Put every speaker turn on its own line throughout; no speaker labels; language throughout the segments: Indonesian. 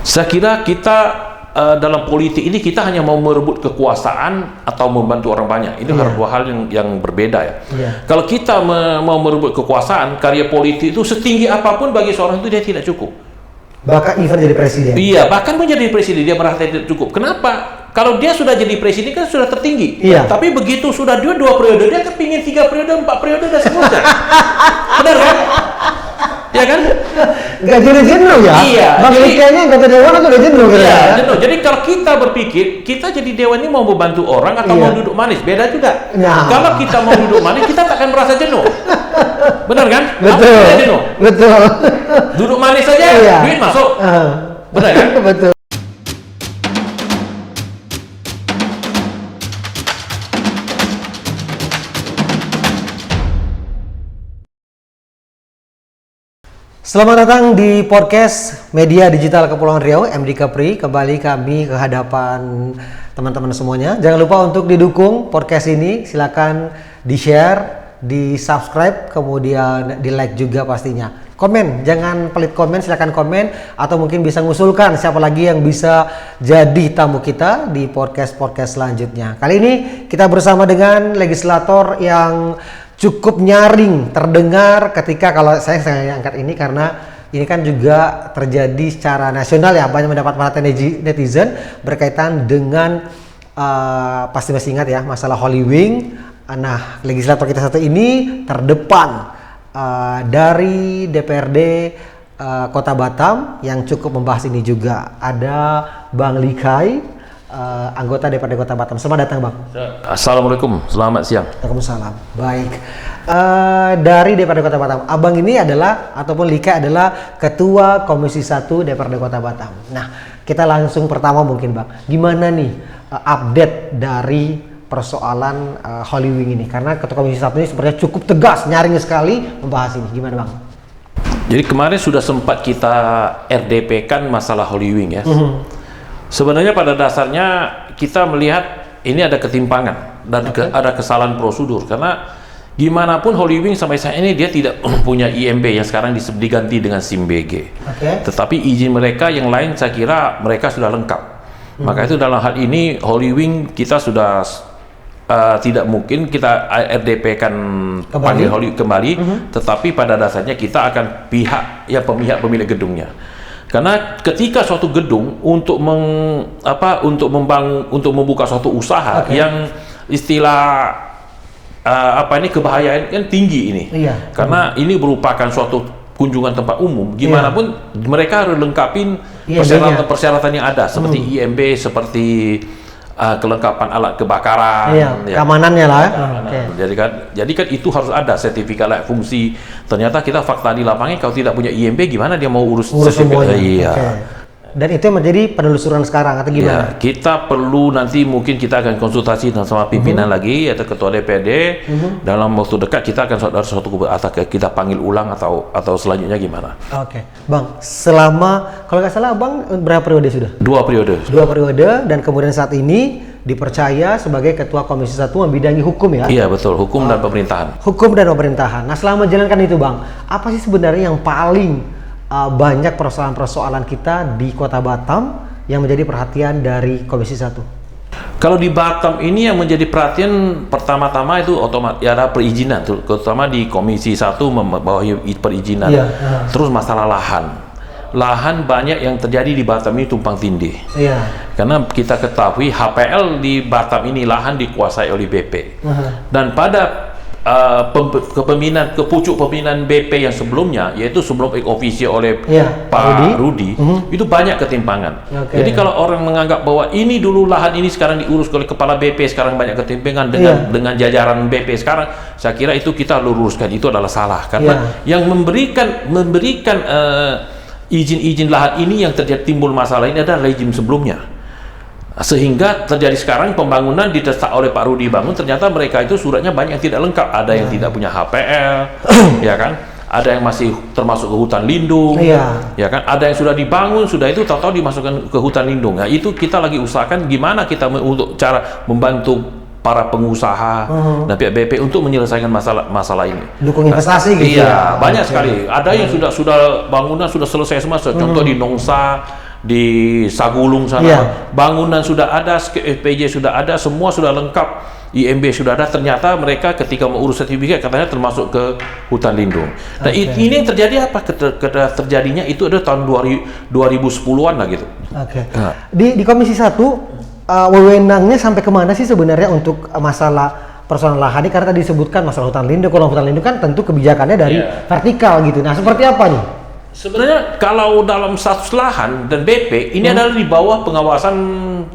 Saya kira kita dalam politik ini kita hanya mau merebut kekuasaan atau membantu orang banyak. Ini dua hal yang berbeda ya. Kalau kita mau merebut kekuasaan, karya politik itu setinggi apapun bagi seorang itu dia tidak cukup.
Bahkan even jadi presiden.
Iya, bahkan menjadi presiden dia merasa tidak cukup. Kenapa? Kalau dia sudah jadi presiden kan sudah tertinggi.
Iya.
Tapi begitu sudah 2 periode, dia kepingin 3 periode, 4 periode dan seterusnya. Benar kan? Ya kan?
Nggak jadi jenuh ya?
Iya.
Bang kayaknya anggota dewan atau udah jenuh gitu
Iya,
ya?
jenuh. Jadi kalau kita berpikir, kita jadi dewan ini mau membantu orang atau mau duduk manis, beda juga.
Nah.
Kalau kita mau duduk manis, kita tak akan merasa jenuh. Benar kan?
Betul.
Apa jenuh?
Betul.
Duduk manis saja, duit masuk. Benar kan?
Betul. Selamat datang di podcast Media Digital Kepulauan Riau, MD Kepri. Kembali kami ke hadapan teman-teman semuanya. Jangan lupa untuk didukung podcast ini. Silakan di-share, di-subscribe, kemudian di-like juga pastinya. Komen, jangan pelit komen, silakan komen. Atau mungkin bisa ngusulkan siapa lagi yang bisa jadi tamu kita di podcast-podcast selanjutnya. Kali ini kita bersama dengan legislator yang cukup nyaring terdengar ketika kalau saya angkat ini karena ini kan juga terjadi secara nasional ya, banyak mendapat perhatian netizen berkaitan dengan pasti masih ingat ya masalah Holy Wing. Nah, legislator kita satu ini terdepan dari DPRD Kota Batam yang cukup membahas ini juga. Ada Bang Likai, anggota DPRD Kota Batam. Selamat datang, Bang.
Assalamualaikum, selamat siang.
Waalaikumsalam. Baik. Dari DPRD Kota Batam, Abang ini adalah ataupun Likai adalah Ketua Komisi 1 DPRD Kota Batam. Nah, kita langsung pertama mungkin, Bang. Gimana nih update dari persoalan Holy Wing ini? Karena Ketua Komisi 1 ini sepertinya cukup tegas, nyaring sekali membahas ini. Gimana, Bang?
Jadi kemarin sudah sempat kita RDP kan masalah Holy Wing ya. Sebenarnya pada dasarnya kita melihat ini ada ketimpangan dan ada kesalahan prosedur karena gimana pun Holy Wing sampai saat ini dia tidak punya IMB yang sekarang diganti dengan SIM-BG. Tetapi izin mereka yang lain saya kira mereka sudah lengkap. Maka itu dalam hal ini Holy Wing kita sudah tidak mungkin kita RDP kan panggil Holy kembali, tetapi pada dasarnya kita akan pihak pemilik gedungnya. Karena ketika suatu gedung untuk membuka suatu usaha yang istilah kebahayaan kan tinggi ini. Karena ini merupakan suatu kunjungan tempat umum. Gimana pun mereka harus lengkapin persyaratan yang ada seperti IMB, seperti kelengkapan alat kebakaran,
keamanannya lah.
Jadi kan itu harus ada sertifikat layak fungsi. Ternyata kita fakta di lapangan kalau tidak punya IMB gimana dia mau urus sertifikat? Dan itu yang menjadi penelusuran sekarang atau gimana? Kita perlu nanti mungkin kita akan konsultasi sama pimpinan lagi atau ketua DPRD. Dalam waktu dekat kita akan kita panggil ulang atau selanjutnya gimana?
Bang, selama kalau nggak salah Bang berapa periode sudah?
2 periode.
2 periode dan kemudian saat ini dipercaya sebagai Ketua Komisi 1 membidangi hukum ya?
Iya betul, hukum dan pemerintahan.
Hukum dan pemerintahan. Nah, selama menjalankan itu Bang, apa sih sebenarnya yang paling banyak persoalan-persoalan kita di Kota Batam yang menjadi perhatian dari Komisi 1?
Kalau di Batam ini yang menjadi perhatian pertama-tama itu otomatis ada perizinan, terutama di Komisi 1 membawahi perizinan. Terus masalah lahan banyak yang terjadi di Batam ini tumpang tindih. Karena kita ketahui HPL di Batam ini lahan dikuasai oleh BP. Dan pada pucuk pemimpinan BP yang sebelumnya, yaitu sebelum official oleh Pak Rudi, itu banyak ketimpangan. Jadi kalau orang menganggap bahwa ini dulu lahan ini sekarang diurus oleh kepala BP, sekarang banyak ketimpangan dengan jajaran BP sekarang, saya kira itu kita luruskan, itu adalah salah karena yang memberikan izin-izin lahan ini yang terjadi timbul masalah ini adalah rejim sebelumnya. Sehingga terjadi sekarang pembangunan didesak oleh Pak Rudi bangun, ternyata mereka itu suratnya banyak yang tidak lengkap, ada yang tidak punya HPL, ya kan, ada yang masih termasuk ke hutan lindung, ya kan, ada yang sudah dibangun, sudah itu tahu-tahu dimasukkan ke hutan lindung. Nah itu kita lagi usahakan gimana kita untuk cara membantu para pengusaha dan pihak BP untuk menyelesaikan masalah ini.
Dukung investasi gitu.
Iya, banyak sekali. Ada yang sudah bangunan sudah selesai semua. Contoh di Nongsa, di Sagulung sana,
Iya.
bangunan sudah ada, FPJ sudah ada, semua sudah lengkap, IMB sudah ada. Ternyata mereka ketika mau urus sertifikat katanya termasuk ke hutan lindung. Nah, ini yang terjadi apa? Terjadinya itu ada tahun 2010-an lah gitu.
Oke. Di Komisi 1 wewenangnya sampai kemana sih sebenarnya untuk masalah persoalan lahan ini? Karena tadi disebutkan masalah hutan lindung. Kalau hutan lindung kan tentu kebijakannya dari vertikal gitu. Nah, seperti apa nih?
Sebenarnya kalau dalam status lahan dan BP ini adalah di bawah pengawasan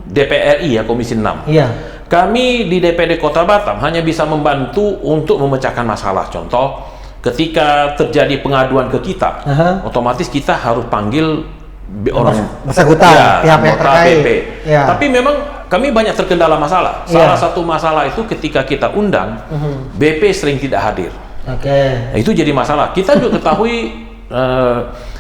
DPR RI ya, Komisi 6.
Iya.
Kami di DPD Kota Batam hanya bisa membantu untuk memecahkan masalah. Contoh, ketika terjadi pengaduan ke kita, otomatis kita harus panggil orang
bersangkutan, pihak-pihak
anggota
terkait.
BP.
Ya.
Tapi memang kami banyak terkendala masalah. Salah satu masalah itu ketika kita undang, BP sering tidak hadir.
Oke.
Nah, itu jadi masalah. Kita juga ketahui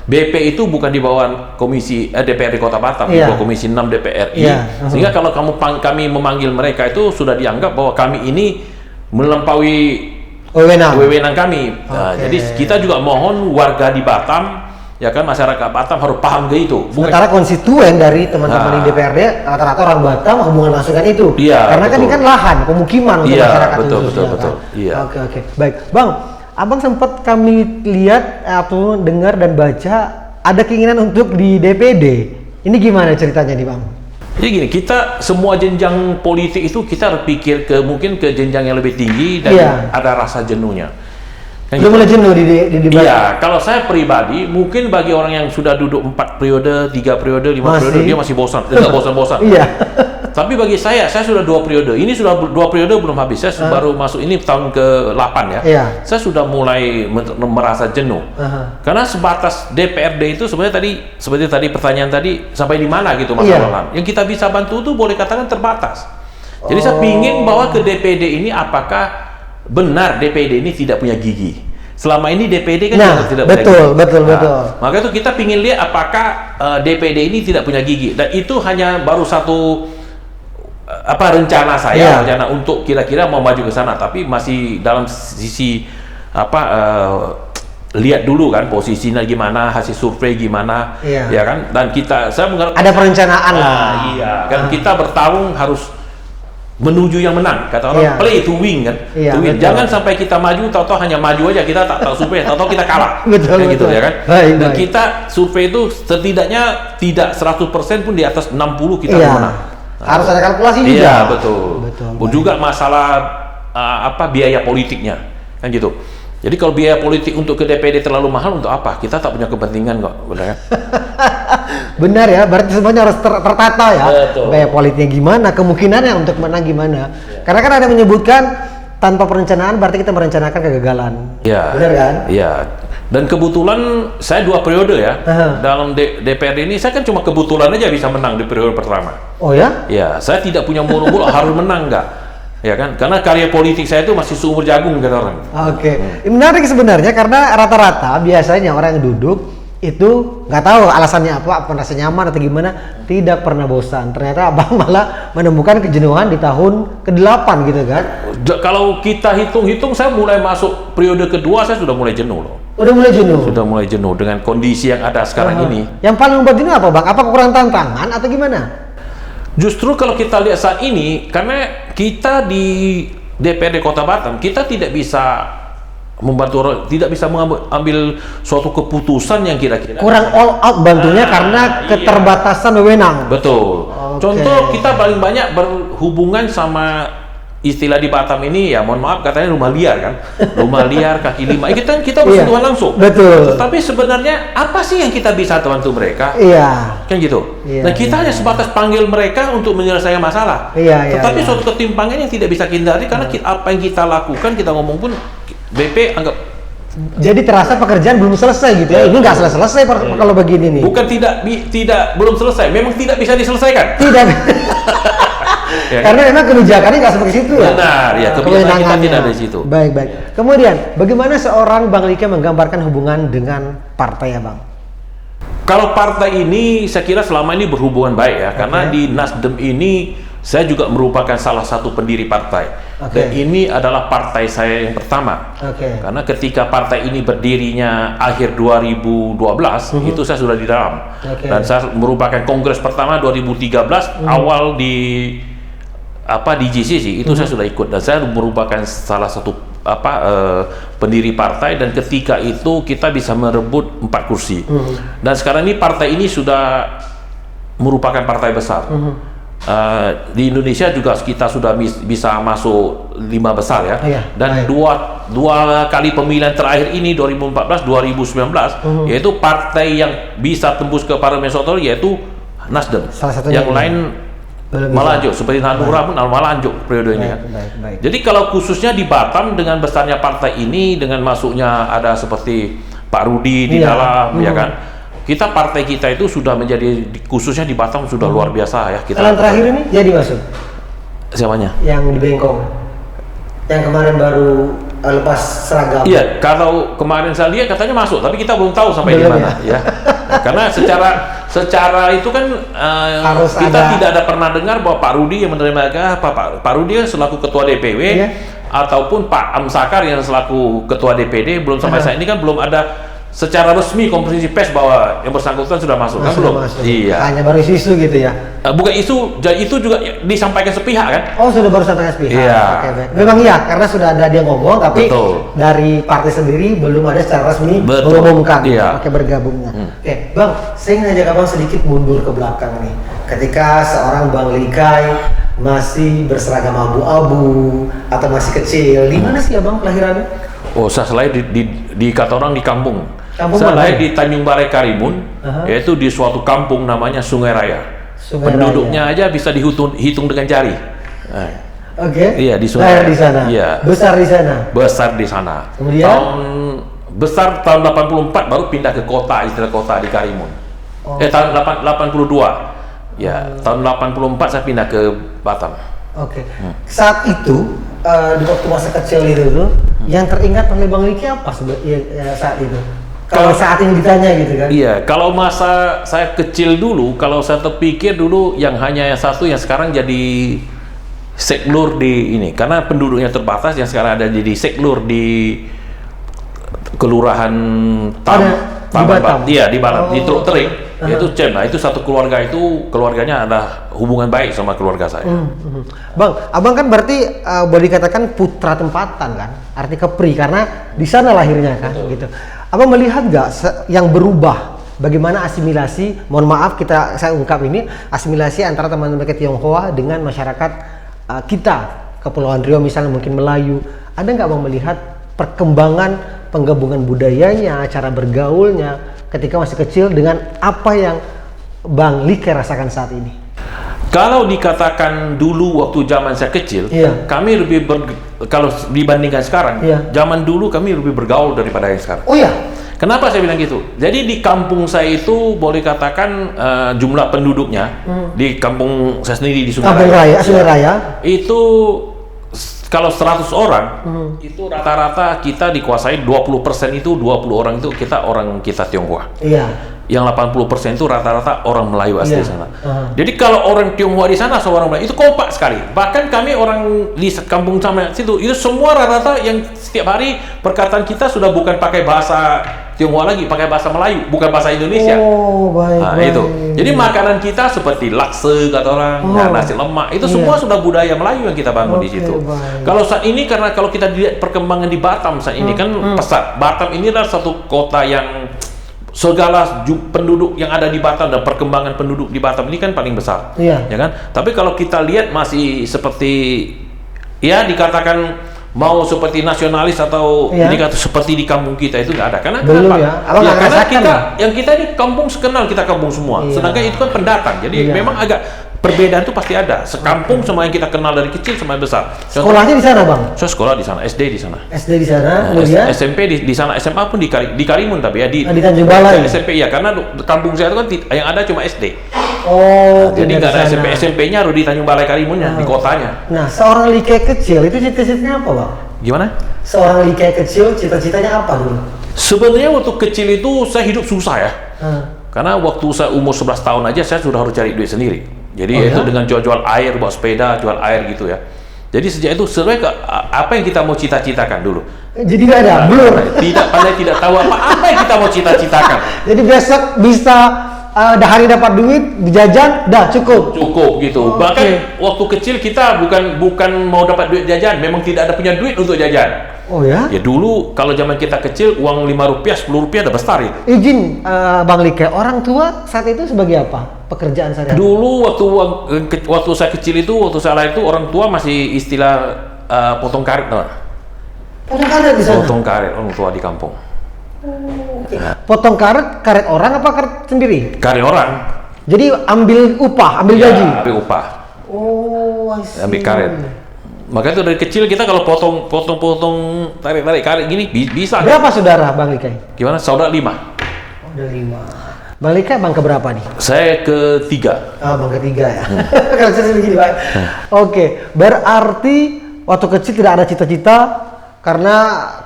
BP itu bukan di bawah Komisi DPRD Kota Batam, di bawah Komisi 6 DPR RI. Sehingga kalau kami memanggil mereka itu sudah dianggap bahwa kami ini melampaui wewenang kami. Nah, jadi kita juga mohon warga di Batam, ya kan, masyarakat Batam harus paham ke itu.
Sementara konstituen dari teman-teman di DPRD rata-rata orang Batam hubungan masukan itu.
Iya,
karena kan ini kan lahan pemukiman untuk masyarakat
betul,
khususnya,
betul.
kan?
Iya.
Oke. Baik, Bang. Abang sempat kami lihat atau dengar dan baca ada keinginan untuk di DPD. Ini gimana ceritanya nih, Bang?
Jadi gini, kita semua jenjang politik itu kita harus pikir mungkin ke jenjang yang lebih tinggi dan ada rasa jenuhnya.
Udah mulai jenuh di
Iya, kalau saya pribadi, mungkin bagi orang yang sudah duduk 4 periode, 3 periode, 5 periode, dia masih bosan, nggak bosan-bosan.
Iya.
Tapi bagi saya sudah 2 periode. Ini sudah 2 periode belum habis. Saya baru masuk ini tahun ke-8 ya.
Iya.
Saya sudah mulai merasa jenuh. Karena sebatas DPRD itu sebenarnya seperti tadi pertanyaan tadi, sampai di mana gitu masalah. Yang kita bisa bantu tuh boleh katakan terbatas. Jadi saya pingin bahwa ke DPD ini apakah benar DPD ini tidak punya gigi. Selama ini DPD kan tidak punya gigi. Betul. Maka itu kita pingin lihat apakah DPD ini tidak punya gigi. Dan itu hanya baru satu rencana saya, rencana untuk kira-kira mau maju ke sana, tapi masih dalam sisi lihat dulu kan posisinya gimana, hasil survei gimana, ya kan. Dan saya mengerti
ada perencanaan lah.
Iya, kan kita bertarung harus menuju yang menang, kata orang, play to win kan. To win. Jangan sampai kita maju, tahu-tahu hanya maju aja, kita tak tahu survei, tahu-tahu kita kalah.
Betul.
Gitu ya kan. Dan
baik.
kita survei itu setidaknya tidak 100% pun di atas 60 kita menang.
Harus ada kalkulasi juga.
Iya, betul. Juga masalah biaya politiknya kan gitu. Jadi kalau biaya politik untuk ke DPD terlalu mahal, untuk apa? Kita tak punya kepentingan kok, benar kan?
Benar ya, berarti semuanya harus tertata ya.
Betul.
Biaya politiknya gimana, kemungkinannya untuk menang gimana. Karena kan ada yang menyebutkan tanpa perencanaan berarti kita merencanakan kegagalan.
Iya.
Benar kan?
Iya. Dan kebetulan saya 2 periode ya. Dalam DPRD ini saya kan cuma kebetulan aja bisa menang di periode pertama.
Oh ya?
Ya, saya tidak punya monopol harus menang enggak. Ya kan? Karena karya politik saya itu masih seumur jagung kata orang.
Oke. Menarik sebenarnya karena rata-rata biasanya orang yang duduk itu nggak tahu alasannya apa merasa nyaman atau gimana, tidak pernah bosan. Ternyata abang malah menemukan kejenuhan di tahun ke-8 gitu kan.
Kalau kita hitung-hitung, saya mulai masuk periode kedua saya sudah mulai jenuh loh.
Udah mulai jenuh?
Sudah mulai jenuh dengan kondisi yang ada sekarang ini.
Yang paling membuat jenuh apa Bang? Apa kekurangan tantangan atau gimana?
Justru kalau kita lihat saat ini, karena kita di DPRD Kota Batam, kita tidak bisa membantu orang, tidak bisa mengambil suatu keputusan yang kira-kira
kurang all out bantunya karena keterbatasan wewenang.
Betul. Contoh, kita paling banyak berhubungan sama istilah di Batam ini, ya mohon maaf katanya rumah liar kan, rumah liar kaki lima. Kita bersentuhan langsung.
Betul.
Tapi sebenarnya apa sih yang kita bisa bantu mereka?
Iya.
Kan gitu. Nah kita hanya sebatas panggil mereka untuk menyelesaikan masalah. Tetapi suatu ketimpangan yang tidak bisa kita hindari karena apa yang kita lakukan, kita ngomong pun BP anggap.
Jadi terasa pekerjaan belum selesai gitu ya. Ini nggak selesai kalau begini nih.
Bukan belum selesai, memang tidak bisa diselesaikan.
Tidak. Karena memang kebijakannya nggak seperti itu ya.
Benar, ya kebijakan kita tidak di situ.
Baik. Kemudian, bagaimana seorang Bang Lika menggambarkan hubungan dengan partai ya Bang?
Kalau partai ini, saya kira selama ini berhubungan baik ya, karena di Nasdem ini saya juga merupakan salah satu pendiri partai. Dan ini adalah partai saya yang pertama. Karena ketika partai ini berdirinya akhir 2012, itu saya sudah di dalam. Dan saya merupakan kongres pertama 2013 awal di GCC itu saya sudah ikut, dan saya merupakan salah satu pendiri partai, dan ketika itu kita bisa merebut 4 kursi. Dan sekarang ini partai ini sudah merupakan partai besar. Di Indonesia juga kita sudah bisa masuk 5 besar ya. Dan dua kali pemilihan terakhir ini 2014 2019 yaitu partai yang bisa tembus ke parlemen nasional yaitu Nasdem. Yang lain malah anjlok, seperti Hanura pun malah anjlok periode ini kan. Jadi kalau khususnya di Batam dengan besarnya partai ini, dengan masuknya ada seperti Pak Rudi di dalam ya kan. Partai kita itu sudah menjadi, khususnya di Batam sudah luar biasa ya.
Kalian terakhir ini jadi masuk?
Siapanya?
Yang di Bengkong, yang kemarin baru lepas seragam.
Iya, kalau kemarin saya lihat katanya masuk, tapi kita belum tahu sampai di mana ya. Karena secara itu kan kita tidak ada pernah dengar bahwa Pak Rudi yang menerima Pak Rudi selaku ketua DPW ataupun Pak Amsakar yang selaku ketua DPD, belum sampai saat ini kan belum ada secara resmi konferensi pers bahwa yang bersangkutan sudah masuk, kan belum? Iya.
Hanya baru isu gitu ya?
Bukan isu, itu juga disampaikan sepihak kan?
Oh, sudah baru sampaikan sepihak?
Iya.
Memang iya, karena sudah ada dia ngomong, tapi dari partai sendiri belum ada secara resmi mengumumkan bergabungnya. Bang, saya ingin ajak abang sedikit mundur ke belakang nih. Ketika seorang Bang Likai masih berseragam abu-abu atau masih kecil, di mana sih abang kelahirannya?
Oh, saya lahir di kata orang di kampung. Saya lahir di Tanjung Balai Karimun, yaitu di suatu kampung namanya Sungai Raya. Penduduknya aja bisa dihitung dengan jari. Iya, di Sungai.
Lahir di sana.
Iya.
Besar di sana.
Besar di sana.
Kemudian
tahun 84 baru pindah ke kota, istilah kota di Karimun. Tahun 82. Ya, tahun 84 saya pindah ke Batam. Saat itu di waktu masa kecil itu tuh, yang teringat oleh Bang Liki apa saat itu? Kalau saat ini ditanya gitu kan? Iya, kalau masa saya kecil dulu, kalau saya terpikir dulu yang satu yang sekarang jadi seklur di ini, karena penduduknya terbatas, yang sekarang ada jadi seklur di kelurahan Batam. Iya, di Batam, di Teluk Tering. Itu Cem, nah itu satu keluarganya ada hubungan baik sama keluarga saya.
Bang, abang kan berarti boleh dikatakan putra tempatan kan, arti Kepri, karena di sana lahirnya kan. Gitu. Abang melihat nggak yang berubah? Bagaimana asimilasi? Mohon maaf saya ungkap ini, asimilasi antara teman-teman Tionghoa dengan masyarakat kita Kepulauan Riau, misalnya mungkin Melayu. Ada nggak abang melihat perkembangan penggabungan budayanya, cara bergaulnya ketika masih kecil dengan apa yang Bang Like rasakan saat ini?
Kalau dikatakan dulu waktu zaman saya kecil, kami lebih kalau dibandingkan sekarang, zaman dulu kami lebih bergaul daripada yang sekarang.
Oh ya?
Kenapa saya bilang gitu? Jadi di kampung saya itu boleh katakan jumlah penduduknya di kampung saya sendiri di Sungai Raya itu kalau 100 orang itu rata-rata kita dikuasai 20% itu 20 orang itu orang kita Tionghoa. Yang 80% itu rata-rata orang Melayu asli sana. Jadi kalau orang Tionghoa di sana, seorang Melayu itu kompak sekali. Bahkan kami orang di kampung sama situ itu semua rata-rata yang setiap hari perkataan kita sudah bukan pakai bahasa Tionghoa lagi, pakai bahasa Melayu, bukan bahasa Indonesia. Itu. Jadi makanan kita seperti lakse kata orang, nasi lemak, itu semua sudah budaya Melayu yang kita bangun di situ. Kalau saat ini, karena kalau kita lihat perkembangan di Batam saat ini kan pesat. Batam ini adalah satu kota yang segala penduduk yang ada di Batam dan perkembangan penduduk di Batam ini kan paling besar, ya kan? Tapi kalau kita lihat masih seperti dikatakan mau seperti nasionalis atau seperti di kampung kita itu nggak ada. Karena karena kita di kampung sekenal kita kampung semua, sedangkan itu kan pendatang, jadi memang agak perbedaan itu pasti ada. Sekampung sama yang kita kenal dari kecil sama yang besar.
Sekolahnya di sana, Bang?
Saya sekolah di sana, SD di sana.
SD di sana, kemudian
SMP di sana, SMA pun di Karimun, tapi di
Tanjung Balai.
SMP karena kampung saya itu kan yang ada cuma SD.
Jadi
nggak ada SMP-nya harus di Tanjung Balai Karimunnya, di kotanya.
Nah, seorang Like kecil itu cita-citanya apa, Bang?
Gimana?
Seorang Like kecil cita-citanya apa dulu?
Sebenarnya waktu kecil itu saya hidup susah ya. Karena waktu saya umur 11 tahun aja saya sudah harus cari duit sendiri. Jadi itu dengan jual-jual air, bawa sepeda, jual air gitu ya. Jadi sejak itu sebenarnya apa yang kita mau cita-citakan dulu.
Jadi nggak ada, belum.
Tidak tahu apa yang kita mau cita-citakan.
Jadi besok bisa hari dapat duit, jajan, dah cukup.
Cukup gitu. Bahkan waktu kecil kita bukan mau dapat duit jajan, memang tidak ada punya duit untuk jajan.
Oh ya?
Ya dulu kalau zaman kita kecil uang Rp5, Rp10 udah besar itu.
Izin Bang Like, orang tua saat itu sebagai apa? Pekerjaan sehari-hari?
Dulu waktu saya kecil itu, waktu saya lahir itu orang tua masih istilah potong karet,
Potong karet di sana?
potong karet orang tua di kampung.
Potong karet orang apa karet sendiri?
Karet orang.
Jadi ambil upah, ambil gaji?
Ambil upah.
Oh, I see.
Ambil karet. Makanya itu dari kecil kita kalau potong tarik karet gini bisa.
Berapa saudara Bang Like?
Gimana? Saudara 5.
Oh, ada 5. Bang Like bang keberapa nih?
Saya ketiga.
Bang ketiga ya. Kalau saya begini Bang. Oke, berarti waktu kecil tidak ada cita-cita karena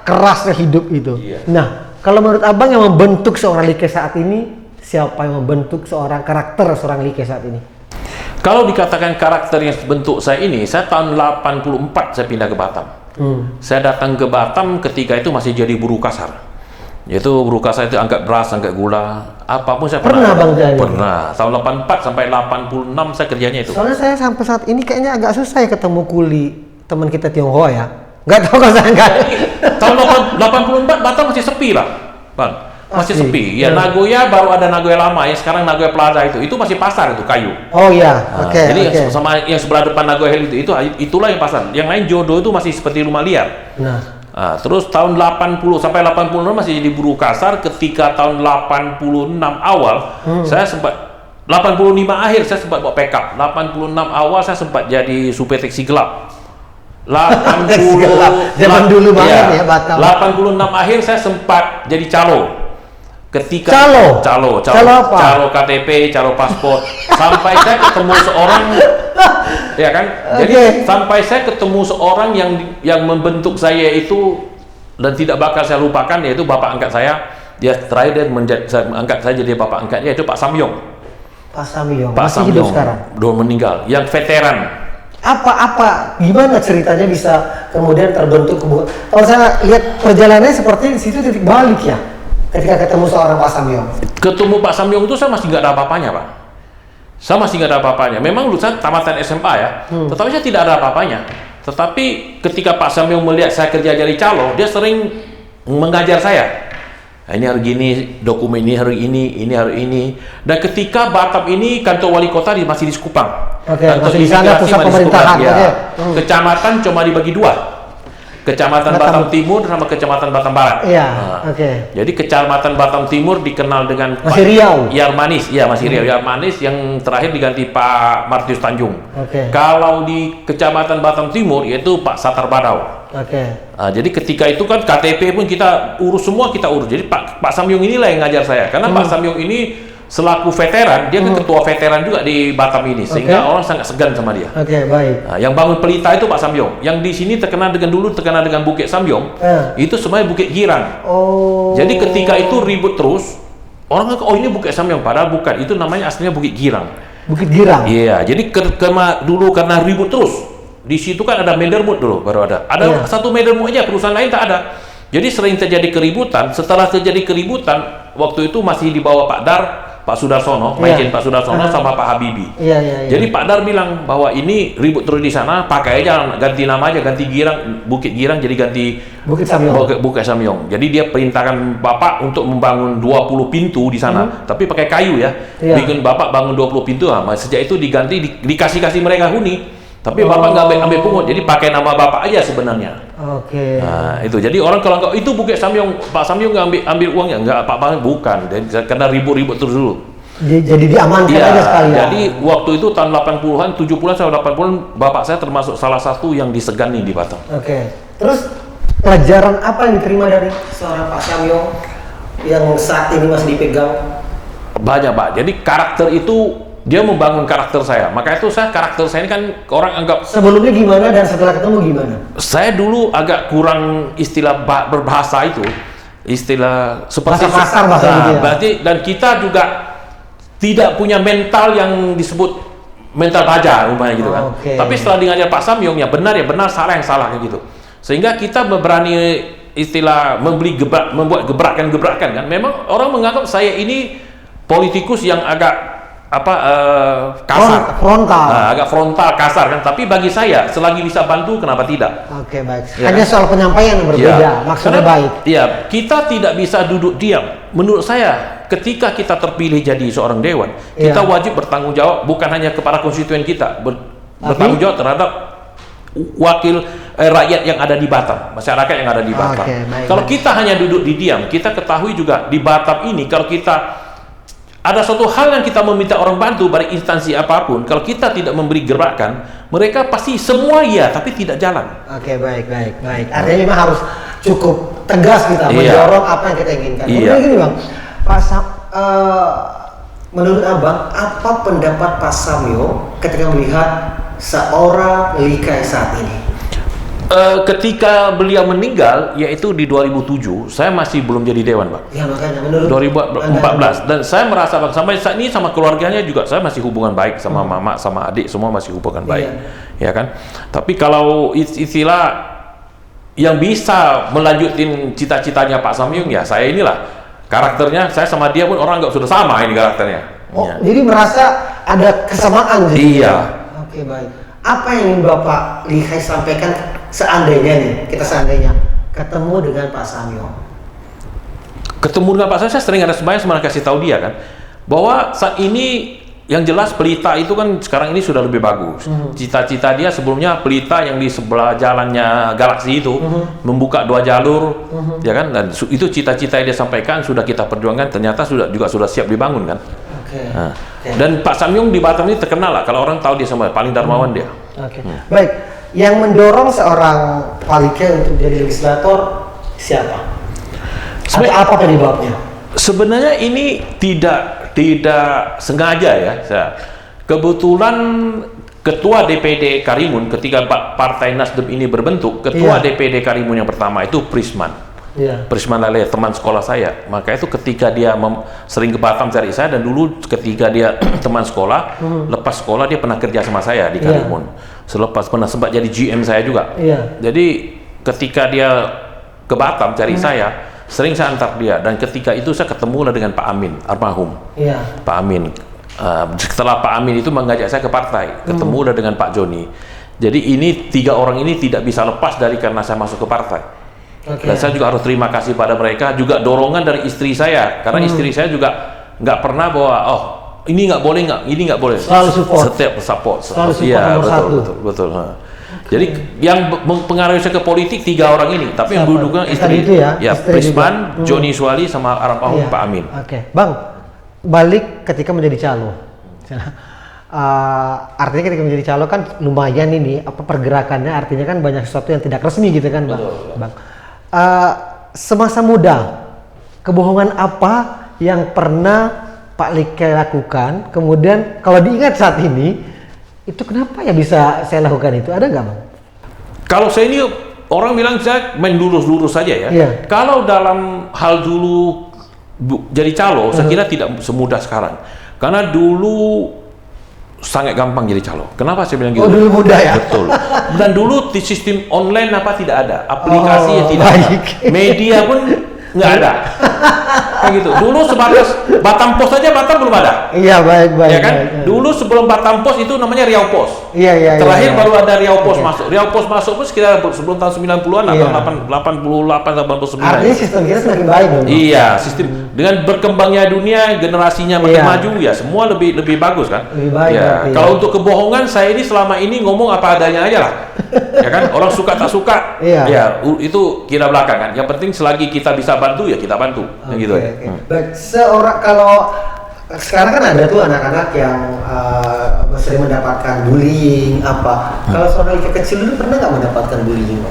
kerasnya hidup itu.
Iya.
Nah, kalau menurut Abang yang membentuk seorang Like saat ini, siapa yang membentuk karakter seorang Like saat ini?
Kalau dikatakan karakter yang bentuk saya ini, saya tahun 84 saya pindah ke Batam. Saya datang ke Batam ketika itu masih jadi buruh kasar. Yaitu buruh kasar itu angkat beras, angkat gula, apapun saya
Pernah Bang jadi?
Pernah. Tahun 84 sampai 86 saya kerjanya itu.
Soalnya saya sampai saat ini kayaknya agak susah ya ketemu kuli teman kita Tionghoa ya. Nggak tahu kalau saya nggak.
Tahun 84 Batam masih sepi lah, Bang. Masih
Asli.
sepi. Ya, Nagoya baru ada Nagoya lama ya. Sekarang Nagoya Plaza itu masih pasar itu kayu.
Oh iya, oke.
Jadi yang sama yang sebelah depan Nagoya Hill itulah yang pasar. Yang lain Jodoh itu masih seperti rumah liar.
Nah,
Terus tahun 80 sampai 86 masih jadi buruh kasar. Ketika tahun 86 awal saya sempat 85 akhir saya sempat bawa pickup. 86 awal saya sempat jadi supir taksi gelap. 80
zaman dulu banget ya Batam.
86 akhir saya sempat jadi calo. Ketika
Calo apa?
Calo KTP, calo paspor. Sampai saya ketemu seorang, ya kan? Jadi sampai saya ketemu seorang yang membentuk saya itu dan tidak bakal saya lupakan, yaitu bapak angkat saya. Dia terakhir angkat saya jadi bapak angkatnya, yaitu Pak Samyong.
Pak Samyong.
Pak
Masih
Samyong
hidup sekarang?
Udah meninggal. Yang veteran.
Gimana ceritanya bisa kemudian terbentuk kalau saya lihat perjalanannya seperti di situ titik balik ya ketika ketemu seorang Pak Samyong.
Ketemu Pak Samyong itu saya masih nggak ada apa-apanya, Pak. Saya masih nggak ada apa-apanya. Memang lulusan tamatan SMA ya, tetapi saya tidak ada apa-apanya. Tetapi ketika Pak Samyong melihat saya kerja jadi calo, dia sering mengajar saya. Nah, ini hari gini, dokumen ini hari ini hari ini. Dan ketika Batam ini kantor wali kota masih di Sekupang.
Masih di sana pusat pemerintahan.
Ya. Kecamatan cuma dibagi 2. Kecamatan Batam Timur sama Kecamatan Batam Barat.
Iya,
Jadi Kecamatan Batam Timur dikenal dengan
masih Riau.
Yarmanis, iya masih Riau. Yarmanis yang terakhir diganti Pak Martius Tanjung. Kalau di Kecamatan Batam Timur yaitu Pak Satar Badau. Jadi ketika itu kan KTP pun kita urus semua Jadi Pak Samyong inilah yang ngajar saya. Karena Pak Samyong ini selaku veteran, dia kan ketua veteran juga di Batam ini, sehingga orang sangat segan sama dia.
Baik.
Yang bangun Pelita itu Pak Samyong. Yang di sini terkenal dengan Bukit Samyong, itu semuanya Bukit Girang. Jadi ketika itu ribut terus, orang ngomong, ini Bukit Samyong, padahal bukan. Itu namanya aslinya Bukit Girang.
Bukit Girang?
Iya, jadi dulu karena ribut terus, di situ kan ada Mendermut dulu, baru ada. Ada satu Mendermut aja, perusahaan lain tak ada. Jadi sering terjadi keributan. Setelah terjadi keributan, waktu itu masih di bawah Pak Dar, Pak Sudarsono, Majen Pak Sudarsono sama Pak Habibie. Jadi Pak Dar bilang bahwa ini ribut terus di sana, pakai aja ganti nama aja, ganti Girang, Bukit Girang jadi ganti
Bukit Samyong.
Bukit Samyong. Jadi dia perintahkan Bapak untuk membangun 20 pintu di sana, tapi pakai kayu ya. Bikin Bapak bangun 20 pintu, sejak itu diganti dikasih mereka huni. Tapi Bapak nggak ambil pungut, jadi pakai nama Bapak aja sebenarnya. Nah, itu. Jadi orang kalau nggak itu Bukit Samyong, Pak Samyong nggak ambil uangnya, nggak apa-apa, bukan. Dan karena ribut-ribut terus dulu.
Jadi diamankan aja sekalian.
Jadi waktu itu tahun 80-an, 70-an sampai 80-an, Bapak saya termasuk salah satu yang disegani di Batam.
Terus pelajaran apa yang diterima dari seorang Pak Samyong yang saat ini masih dipegang?
Banyak, Pak. Jadi karakter itu dia membangun karakter saya. Maka itu karakter saya ini kan orang anggap.
Sebelumnya gimana dan setelah ketemu gimana?
Saya dulu agak kurang istilah berbahasa itu, istilah seperti
bahasa kasar
berarti dan kita juga tidak punya mental yang disebut mental baja umpamanya gitu kan.
Oke.
Tapi setelah ngajar Pak Samyong, ya benar, salah yang salah kayak gitu. Sehingga kita berani istilah membuat gebrakan-gebrakan kan. Memang orang menganggap saya ini politikus yang agak kasar,
frontal.
Nah, agak frontal, kasar kan. Tapi bagi saya, selagi bisa bantu, kenapa tidak?
Oke, baik.
Ya,
Hanya soal penyampaian yang berbeda,
ya,
maksudnya
karena,
baik.
Ya, kita tidak bisa duduk diam. Menurut saya, ketika kita terpilih jadi seorang dewan, kita wajib bertanggung jawab bukan hanya kepada konstituen kita, bertanggung jawab terhadap wakil rakyat yang ada di Batam, masyarakat yang ada di Batam. Kalau kita hanya duduk di diam, kita ketahui juga di Batam ini, kalau kita ada suatu hal yang kita meminta orang bantu dari instansi apapun, kalau kita tidak memberi gerakan, mereka pasti semua iya, tapi tidak jalan.
Oke, baik. Artinya memang harus cukup tegas kita mendorong apa yang kita inginkan. Kemudian gini Bang, menurut Abang, apa pendapat Pak Samyong ketika melihat seorang Likai saat ini?
Ketika beliau meninggal, yaitu di 2007, saya masih belum jadi dewan, Pak.
Ya, makanya menurut
2014, dan saya merasa Bang, sampai saat ini sama keluarganya juga saya masih hubungan baik, sama mama, sama adik, semua masih hubungan baik, ya kan. Tapi kalau istilah yang bisa melanjutin cita-citanya Pak Samyong, ya saya inilah karakternya. Saya sama dia pun orang nggak sudah sama ini karakternya.
Oh, jadi merasa ada kesamaan jadi.
Iya.
Oke, baik. Apa yang ingin Bapak Likai sampaikan seandainya ketemu dengan Pak Samyong?
Ketemu dengan Pak Samyong, saya sering ada semuanya kasih tahu dia kan, bahwa saat ini yang jelas Pelita itu kan sekarang ini sudah lebih bagus. Cita-cita dia sebelumnya Pelita yang di sebelah jalannya Galaksi itu membuka 2 jalur, ya kan, dan itu cita-cita yang dia sampaikan sudah kita perjuangkan, ternyata sudah siap dibangun kan. Nah, dan Pak Samyong di Batam ini terkenal lah, kalau orang tahu dia sama paling dermawan dia.
Baik, yang mendorong seorang Pak Likai untuk jadi legislator siapa? Atau apa penyebabnya?
Sebenarnya ini tidak sengaja ya. Kebetulan Ketua DPD Karimun ketika Partai Nasdem ini berbentuk, Ketua DPD Karimun yang pertama itu Prisman. Prisman Lale, teman sekolah saya. Maka itu ketika dia sering ke Batam cari saya, dan dulu ketika dia teman sekolah, lepas sekolah dia pernah kerja sama saya di Karimun. Selepas pernah sempat jadi GM saya juga. Jadi ketika dia ke Batam cari saya, sering saya antar dia, dan ketika itu saya ketemu dengan Pak Amin almarhum. Pak Amin. Setelah Pak Amin itu mengajak saya ke partai, ketemu dengan Pak Joni. Jadi ini 3 orang ini tidak bisa lepas dari karena saya masuk ke partai. Dan saya juga harus terima kasih pada mereka, juga dorongan dari istri saya, karena istri saya juga nggak pernah bahwa ini nggak boleh, ini nggak boleh.
Selalu support.
Setiap support.
Iya,
betul. Jadi yang mempengaruhi saya ke politik 3 orang ini, tapi yang duduknya istri
itu ya
Prisman, Joni Suwali, sama almarhum Pak Amin.
Bang, balik ketika menjadi calo. Artinya ketika menjadi calo kan lumayan ini pergerakannya, artinya kan banyak sesuatu yang tidak resmi gitu kan, Bang. Semasa muda, kebohongan apa yang pernah Pak Likai lakukan? Kemudian kalau diingat saat ini, itu kenapa ya bisa saya lakukan itu? Ada nggak, Bang?
Kalau saya ini orang bilang saya main lurus-lurus saja ya. Kalau dalam hal dulu jadi calo, saya kira tidak semudah sekarang. Karena dulu sangat gampang jadi calo. Kenapa saya bilang gitu?
Dulu mudah ya?
Betul. Dan dulu di sistem online tidak ada, aplikasi yang tidak ada, media pun nggak ada. Kayak gitu. Dulu sebatas Batam Post saja, Batam belum ada.
Iya, baik.
Ya kan? Dulu sebelum Batam Post itu namanya Riau Post.
Iya.
Terakhir baru ada Riau Post masuk. Riau Post masuk pun sekitar sebelum tahun 90-an atau 88 89.
Artinya sistem kita semakin baik dong.
Iya, sistem dengan berkembangnya dunia, generasinya makin maju ya, semua lebih bagus kan?
Lebih baik.
Kalau untuk kebohongan, saya ini selama ini ngomong apa adanya aja lah. Ya kan? Orang suka tak suka, ya itu kira belakang kan. Yang penting selagi kita bisa bantu ya kita bantu. Gitu ya.
Baik, kalau sekarang kan ada tuh anak-anak yang sering mendapatkan bullying Kalau seorang Likai kecil dulu pernah nggak mendapatkan bullying?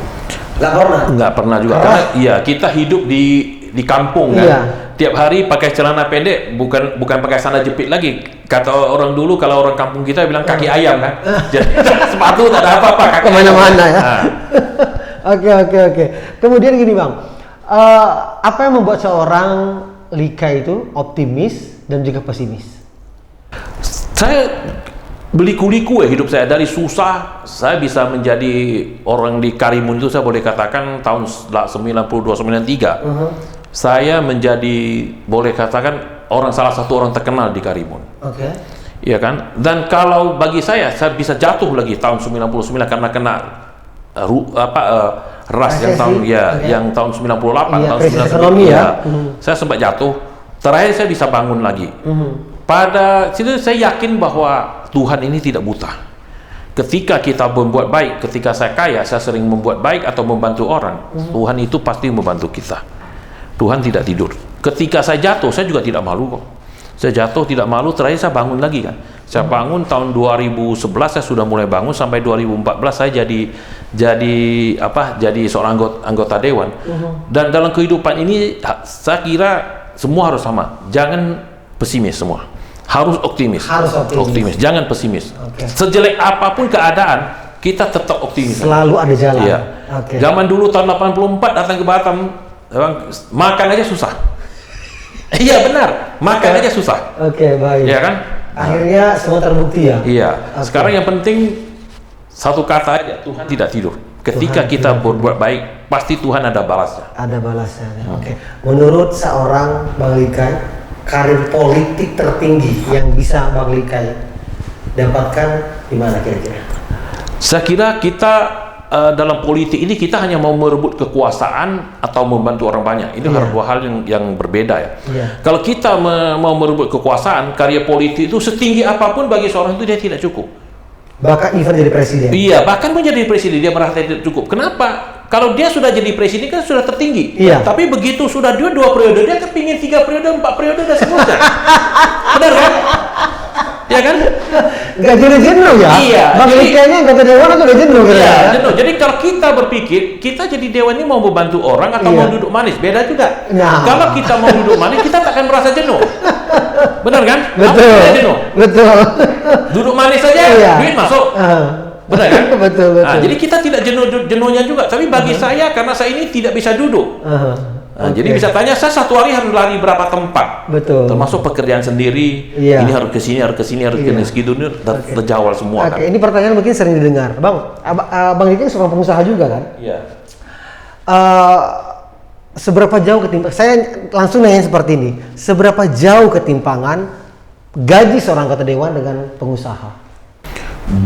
Nggak pernah juga. Karena kita hidup di kampung kan. Tiap hari pakai celana pendek, bukan pakai sandal jepit lagi. Kata orang dulu, kalau orang kampung kita bilang kaki ayam kan. Jadi sepatu tak ada apa-apa, kaki kemana-mana ya. Oke. Kemudian gini, Bang, apa yang membuat seorang Likai itu optimis dan juga pesimis?
Saya berliku-liku hidup saya dari susah. Saya bisa menjadi orang di Karimun itu, saya boleh katakan tahun 92-93 saya menjadi, boleh katakan salah satu orang terkenal di Karimun. Iya kan? Dan kalau bagi saya bisa jatuh lagi tahun 99 karena kena ras yang tahun yang tahun 98 tahun 99 saya sempat jatuh. Terakhir saya bisa bangun lagi. Pada situ saya yakin bahwa Tuhan ini tidak buta. Ketika kita membuat baik, ketika saya kaya, saya sering membuat baik atau membantu orang, Tuhan itu pasti membantu kita. Tuhan tidak tidur. Ketika saya jatuh, saya juga tidak malu kok. Saya jatuh tidak malu, terakhir saya bangun lagi kan. Saya bangun tahun 2011, saya sudah mulai bangun sampai 2014 saya jadi seorang anggota dewan. Dan dalam kehidupan ini saya kira semua harus sama. Jangan pesimis semua. Harus optimis. Optimis. Jangan pesimis. Sejelek apapun keadaan, kita tetap optimis.
Selalu ada jalan.
Iya. Zaman dulu tahun 84 datang ke Batam, makan aja susah. Iya benar, makan aja susah.
Baik.
Iya kan?
Akhirnya semua terbukti ya.
Iya. Sekarang yang penting satu kata aja, Tuhan tidak tidur. Ketika kita berbuat baik, pasti Tuhan ada balasnya.
Ada balasnya. Menurut seorang Bang Likai, karir politik tertinggi yang bisa Bang Likai dapatkan di mana kira-kira? Saya
kira kita dalam politik ini kita hanya mau merebut kekuasaan atau membantu orang banyak. Ini dua hal yang berbeda ya. Kalau kita mau merebut kekuasaan, karya politik itu setinggi apapun bagi seorang itu dia tidak cukup.
Bahkan even jadi presiden.
Iya, bahkan menjadi presiden dia merasa tidak cukup. Kenapa? Kalau dia sudah jadi presiden kan sudah tertinggi. Tapi begitu sudah 2 periode, dia kepingin 3 periode, 4 periode dan seterusnya. Benar kan? Ya kan?
Nggak jadi jenuh ya?
Iya.
Bang kayaknya anggota dewan itu udah jenuh kan?
Iya, jenuh. Jadi kalau kita berpikir, kita jadi dewan ini mau membantu orang atau mau duduk manis, beda juga. Kalau kita mau duduk manis, kita tak akan merasa jenuh. Benar kan?
Betul.
Jenuh?
Betul.
Duduk manis saja, duit masuk. Benar kan?
Betul.
Jadi kita tidak jenuhnya juga. Tapi bagi saya, karena saya ini tidak bisa duduk. Jadi bisa tanya, saya satu hari harus lari berapa tempat, termasuk pekerjaan sendiri. Ini harus ke sini, harus ke sini, harus ke segitu, terjawab semua. Kan?
Ini pertanyaan mungkin sering didengar, Bang Iki seorang pengusaha juga kan?
Iya.
Seberapa jauh ketimpangan? Saya langsung nanya seperti ini, seberapa jauh ketimpangan gaji seorang anggota dewan dengan pengusaha?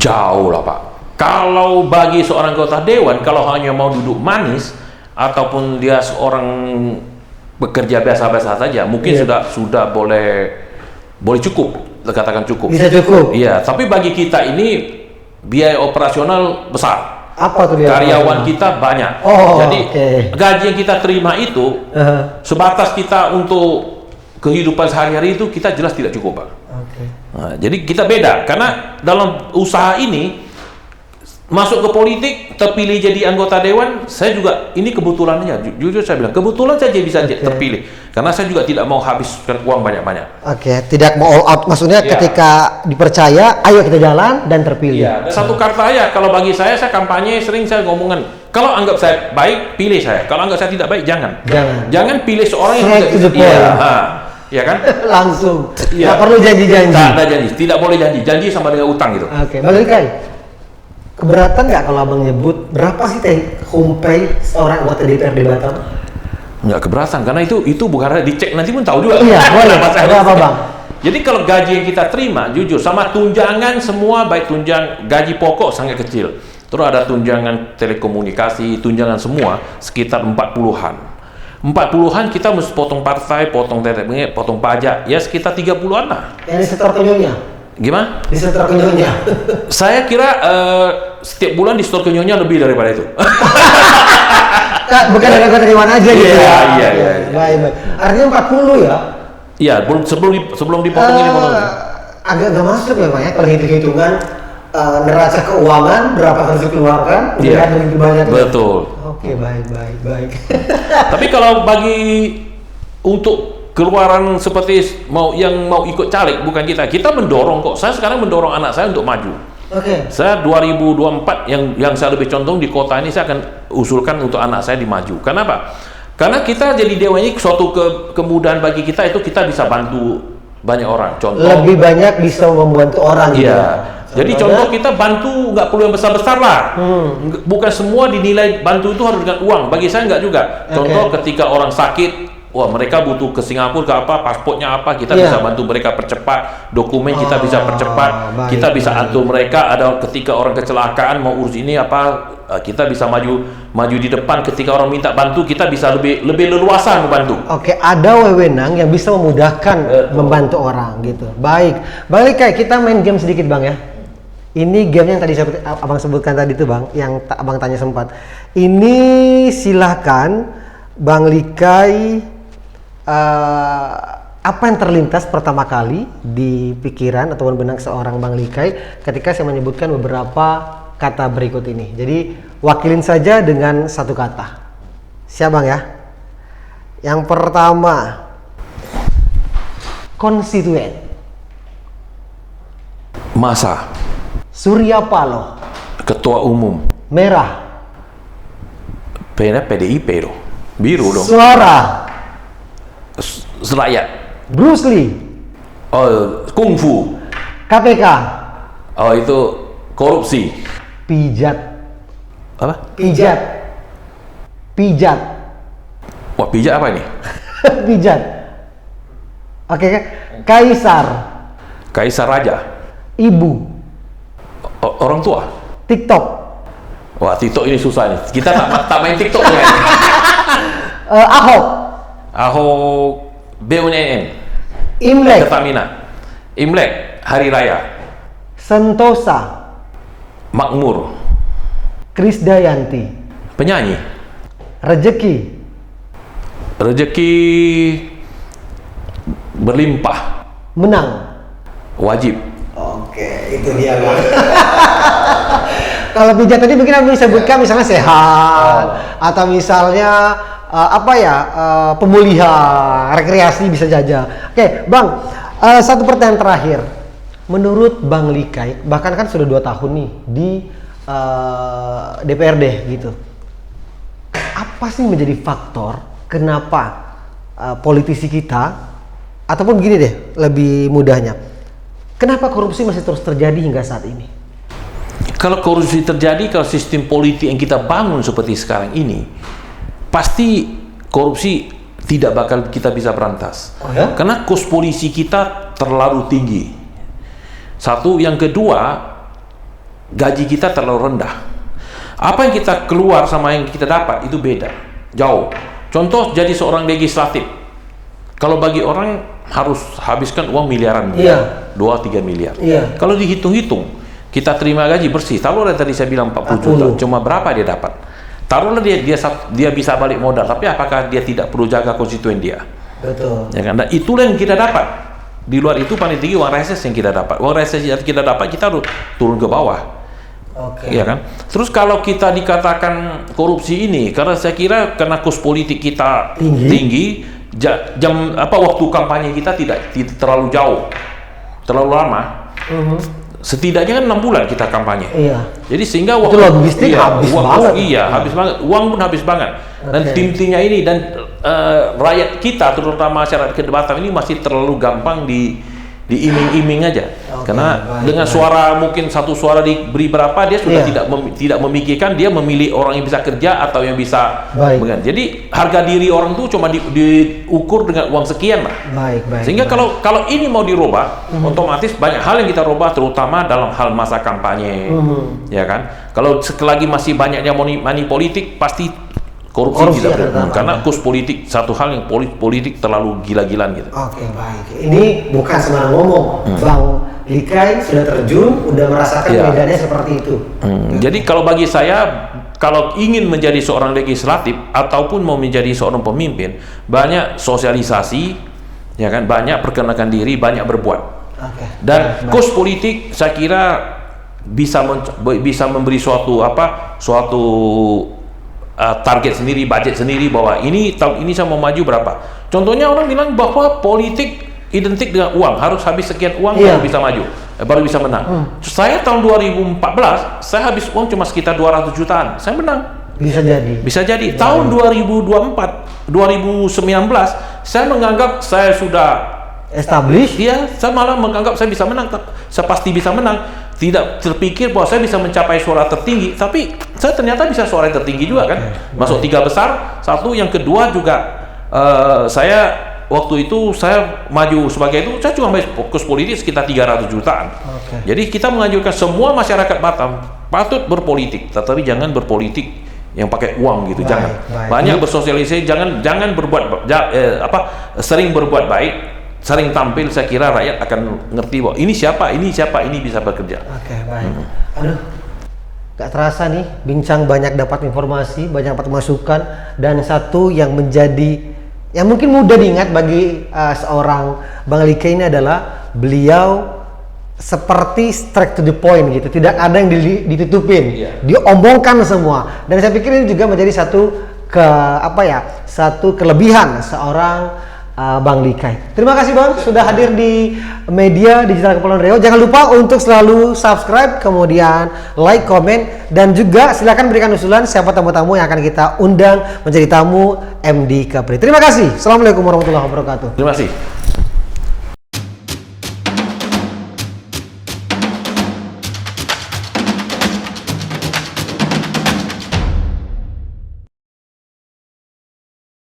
Jauh lah Pak. Kalau bagi seorang anggota dewan, kalau hanya mau duduk manis ataupun dia seorang bekerja biasa-biasa saja, mungkin sudah boleh cukup, katakan cukup. Bisa cukup. Iya, tapi bagi kita ini biaya operasional besar. Apa tuh biaya? Karyawan kita banyak. Jadi gaji yang kita terima itu sebatas kita untuk kehidupan sehari-hari itu kita jelas tidak cukup, Pak. Nah, jadi kita beda karena dalam usaha ini masuk ke politik, terpilih jadi anggota dewan, saya juga ini kebetulannya, jujur saya bilang kebetulan saja bisa terpilih, karena saya juga tidak mau habiskan uang banyak-banyak. Tidak mau all out, maksudnya ketika dipercaya, ayo kita jalan dan terpilih. Dan satu kata ya, kalau bagi saya kampanye sering saya ngomongin, kalau anggap saya baik, pilih saya. Kalau anggap saya tidak baik, jangan pilih seorang yang tidak. Ya kan? Langsung. Nggak perlu janji-janji. Tidak ada janji, tidak boleh janji sama dengan utang gitu. Bang Likai, keberatan nggak kalau abang nyebut berapa sih take home pay seorang anggota DPRD Batam? Nggak keberatan, karena itu bukan dicek nanti pun tahu juga. Iya, boleh. Berapa Bang? Jadi kalau gaji yang kita terima, jujur sama tunjangan semua, baik gaji pokok sangat kecil. Terus ada tunjangan telekomunikasi, tunjangan semua sekitar 40-an. 40-an kita mesti potong partai, potong TTP, potong pajak, ya sekitar 30-an lah. Yang disetor ke nyonya? Gimana? Disetor ke nyonya? Saya kira setiap bulan disetor ke nyonya lebih daripada itu. Bukan ada anggota dewan aja gitu ya? Iya. Baik. Artinya 40 ya? Iya, sebelum dipotong ini potong. Agak nggak masuk ya Pak ya, kalau hitung-hitungan neraca keuangan berapa harus dikeluarkan, melihat lebih banyak. Betul. Oke, baik. Tapi kalau bagi untuk keluaran seperti mau ikut caleg, bukan kita mendorong kok. Saya sekarang mendorong anak saya untuk maju. Saya 2024 yang saya lebih condong di kota ini, saya akan usulkan untuk anak saya dimaju. Kenapa? Karena kita jadi dewan ini suatu kemudahan bagi kita, itu kita bisa bantu banyak orang. Contoh lebih banyak bisa membantu orang. Iya. Jadi contoh kita bantu nggak perlu yang besar-besar lah. Bukan semua dinilai bantu itu harus dengan uang. Bagi saya nggak juga. Contoh ketika orang sakit, wah mereka butuh ke Singapura ke apa, pasportnya apa, kita bisa bantu mereka percepat, dokumen kita bisa percepat, kita bisa atur mereka. Ada ketika orang kecelakaan mau urus ini apa, kita bisa maju di depan. Ketika orang minta bantu, kita bisa lebih leluasa membantu.
Oke, ada wewenang yang bisa memudahkan membantu orang gitu. Baik, balik kayak kita main game sedikit Bang ya. Ini game yang tadi abang sebutkan tadi tuh Bang, yang abang tanya sempat. Ini silahkan Bang Likai, apa yang terlintas pertama kali di pikiran ataupun benak seorang Bang Likai ketika saya menyebutkan beberapa kata berikut ini. Jadi wakilin saja dengan satu kata. Siap Bang ya? Yang pertama, konstituen.
Masa.
Surya Paloh.
Ketua umum.
Merah.
PDIP dong. Biru dong.
Suara.
Rakyat.
Bruce Lee.
Oh, kungfu.
KPK.
Oh, itu korupsi.
Pijat.
Apa?
Pijat. Pijat.
Wah, pijat apa ini?
Pijat. Oke, Kaisar.
Kaisar Raja.
Ibu.
Orang tua.
TikTok.
Wah, TikTok ini susah nih. Kita tak main TikTok ya.
Ahok.
Ahok BUMN.
Imlek.
Pertamina. Imlek, Hari Raya.
Sentosa.
Makmur.
Krisdayanti.
Penyanyi.
Rezeki.
Rezeki berlimpah.
Menang.
Wajib.
Oke, itu dia Bang. Kalau pijat tadi mungkin abang sebutkan misalnya sehat atau misalnya pemulihan, rekreasi bisa jaja. Oke, Bang, satu pertanyaan terakhir. Menurut Bang Likai, bahkan kan sudah 2 tahun nih di DPRD gitu. Apa sih menjadi faktor kenapa politisi kita, ataupun gini deh, lebih mudahnya, kenapa korupsi masih terus terjadi hingga saat ini?
Kalau korupsi terjadi, kalau sistem politik yang kita bangun seperti sekarang ini, pasti korupsi tidak bakal kita bisa berantas.
Oh ya?
Karena kos polisi kita terlalu tinggi. Satu, yang kedua, gaji kita terlalu rendah. Apa yang kita keluar sama yang kita dapat itu beda, jauh. Contoh, jadi seorang legislatif, kalau bagi orang harus habiskan uang miliaran, 2-3 miliar. Kalau dihitung-hitung, kita terima gaji bersih, taruhlah tadi saya bilang 40 juta, cuma berapa dia dapat? Taruhlah dia bisa balik modal, tapi apakah dia tidak perlu jaga konstituen dia?
Betul.
Ya kan? Dan itulah yang kita dapat. Di luar itu paling tinggi uang reses yang kita dapat. Uang reses yang kita dapat, kita harus turun ke bawah. Ya kan? Terus kalau kita dikatakan korupsi ini, karena saya kira karena kos politik kita tinggi, waktu kampanye kita tidak terlalu jauh, terlalu lama. Setidaknya kan 6 bulan kita kampanye. Jadi sehingga
waktu logistik habis banget.
Habis banget. Uang pun habis banget. Dan tim-timnya ini dan rakyat kita, terutama masyarakat Batam ini masih terlalu gampang diiming-iming aja. Karena dengan suara, mungkin satu suara diberi berapa, dia sudah tidak memikirkan dia memilih orang yang bisa kerja atau yang bisa. Jadi harga diri orang itu cuma diukur dengan uang sekian lah. Sehingga kalau ini mau dirubah, otomatis banyak hal yang kita rubah, terutama dalam hal masa kampanye. Ya kan? Kalau lagi masih banyaknya money politik, pasti korupsi tidak berhenti. Karena kurs politik satu hal yang politik terlalu gila-gilaan gitu.
Oke, baik. Ini bukan sembarang ngomong. Bang Likai sudah terjun, udah merasakan medannya seperti itu.
Jadi kalau bagi saya, kalau ingin menjadi seorang legislatif ataupun mau menjadi seorang pemimpin, banyak sosialisasi, ya kan, banyak perkenalkan diri, banyak berbuat. Dan kurs politik saya kira bisa memberi suatu target sendiri, budget sendiri, bahwa ini tahun ini saya mau maju berapa. Contohnya orang bilang bahwa politik identik dengan uang, harus habis sekian uang baru bisa maju, baru bisa menang. Saya tahun 2014 saya habis uang cuma sekitar 200 jutaan, saya menang. Bisa jadi. Tahun 2024, 2019 saya menganggap saya sudah
established.
Saya malah menganggap saya bisa menang, saya pasti bisa menang. tidak terpikir bahwa saya bisa mencapai suara tertinggi, tapi saya ternyata bisa suara yang tertinggi juga kan, masuk 3 besar. Satu, yang kedua juga saya waktu itu saya maju sebagai itu, saya cuma fokus politik sekitar 300 jutaan. Jadi kita menganjurkan semua masyarakat Batam patut berpolitik, tetapi jangan berpolitik yang pakai uang gitu. Jangan banyak bersosialisasi, jangan berbuat sering berbuat baik, sering tampil. Saya kira rakyat akan ngerti bahwa ini siapa, ini bisa bekerja.
Baik. Aduh, gak terasa nih, bincang banyak dapat informasi, banyak dapat masukan, dan satu yang menjadi yang mungkin mudah diingat bagi seorang Bang Lika ini adalah beliau seperti straight to the point gitu, tidak ada yang ditutupin, dia omongkan semua. Dan saya pikir ini juga menjadi satu satu kelebihan seorang Bang Lika. Terima kasih Bang sudah hadir di media digital Kepulauan Riau. Jangan lupa untuk selalu subscribe, kemudian like, komen, dan juga silakan berikan usulan siapa tamu-tamu yang akan kita undang menjadi tamu MD Kapri. Terima kasih. Assalamualaikum warahmatullahi wabarakatuh.
Terima kasih.